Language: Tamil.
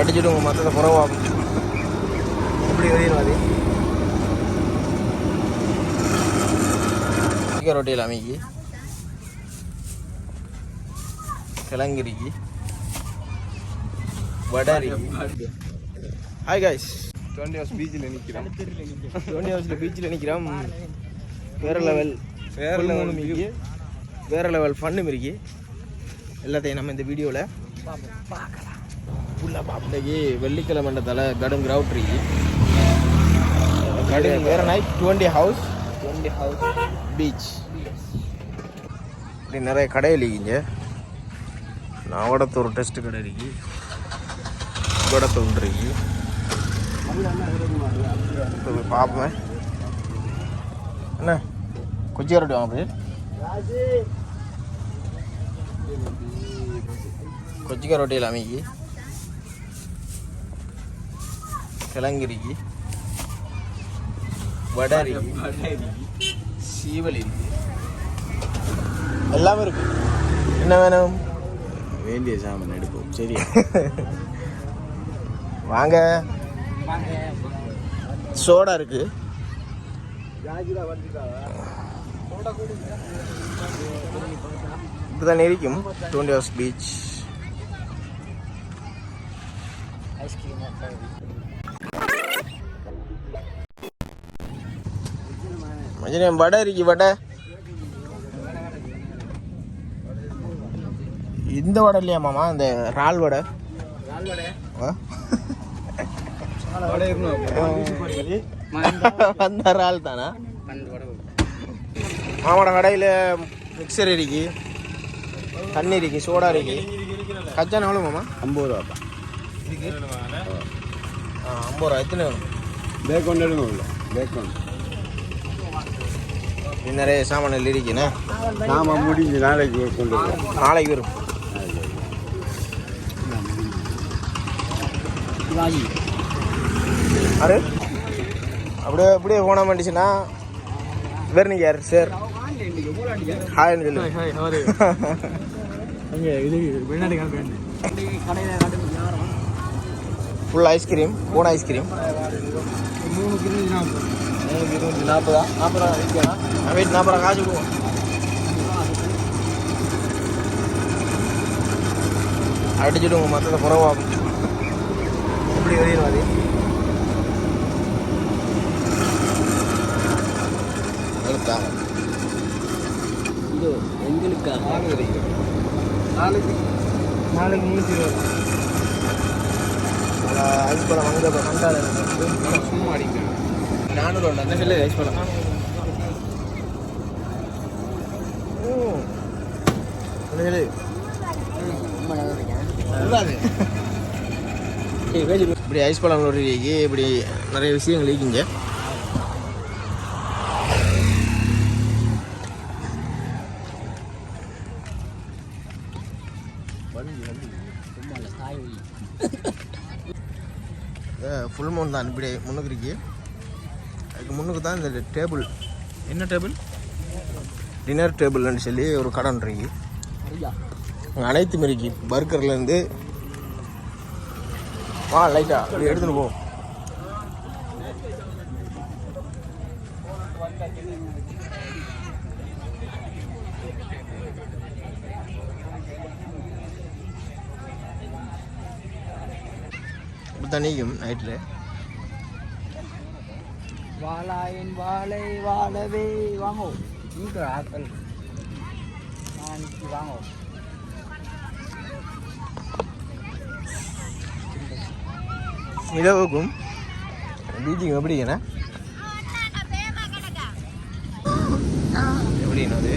அடிச்சுட்டு உங்கள் மற்றதை குறவாகும். இப்படி வெளியில் அது சிக்கன் ரொட்டியில் அமைக்கி கிழங்கிரிக்கி வடாரி. ஹாய் காய்ஸ், 20 ஹவர்ஸ் பீச்சில் நிற்கிறோம். 20 ஹவர்ஸில் பீச்சில் நிற்கிறோம். வேறு லெவல் மிருக்கி, வேறு லெவல் ஃபன்னு மிருக்கி. எல்லாத்தையும் நம்ம இந்த வீடியோவில் பார்க்கலாம். ஃபுல்லாக பார்ப்பதைக்கு வெள்ளிக்கிழமைன்றதால கடும் கிரவுட் இருக்கு. கடும் வேறு நைட் 20 ஹவுஸ் பீச். இப்படி நிறைய கடை இல்லைங்க. நாவடத்தூர் டெஸ்ட் கடை இருக்கு, வடத்தூர் இருக்கு. பார்ப்பேன் என்ன கொச்சி ரொட்டி வாங்க போய் கொச்சிக்காய் ரொட்டியில் அமைக்கி கிழங்கிரிக்கு வடாரி சீவல் இருக்கு, எல்லாமே இருக்கு. என்ன வேணும்? வேண்டிய சாமான் எடுப்போம். சரி வாங்க. சோடா இருக்கு. இப்படிதான் இருக்கும் 20 ஹவர்ஸ் பீச். மஜனே வடை இருக்கு. வடை இந்த வடை இல்லையா மாமா? இந்த ரால் வடை. அந்த ரால் தானா? மாமாட கடையில் மிக்சர் இருக்கு, தண்ணி இருக்கு, சோடா இருக்கு. கச்சான எவ்வளோ மாமா? 50 ரூபாப்பா. 50 ரூபா. எத்தனை வேணும்? பேக்கொண்டு எடுங்க. பேக்கொண்டு நிறைய சாமான் இருக்குண்ணே. சாமான் முடிஞ்சு நாளைக்கு கொண்டு வரும். நாளைக்கு வரும். அரு அப்படியே அப்படியே போன மாட்டிச்சுன்னா வேறு நீங்கள் யார் சார்? ஹாய்னு சொல்லு. Full ice cream, cone ice cream 340. 40 காசு கொடுவோம். அடிச்சுட்டு உங்கள் மற்றதை குறவாகும். இப்படி வெளியில் அது இது எங்களுக்கா நாளைக்கு 320 ஐஸ் பழம் வாங்க வந்தால் சும்மா அடிங்க. 400 அந்த இல்லை ஐஸ் பழம். இப்படி ஐஸ் பழம் இருக்கு. இப்படி நிறைய விஷயங்கள் இருக்குங்க. ஃபுல் மூன் தான். இப்படி முன்னுக்கு இருக்கு. அதுக்கு முன்னுக்கு தான் இந்த டேபிள். என்ன டேபிள்? டின்னர் டேபிள்னு சொல்லி ஒரு கடன் இருக்கு. அனைத்து மாரிக்கு பர்கர்லேருந்து வா லைட்டா அப்படி எடுத்துகிட்டு போ. தனிக்கும் நைட்டில் வாழாயின் வாழை வாழவே வாங்கோ. இங்கே ஆக்கள் வாங்கோ. இரவுக்கும் பீச்சுக்கும் எப்படிங்கண்ணா? எப்படின்னா அது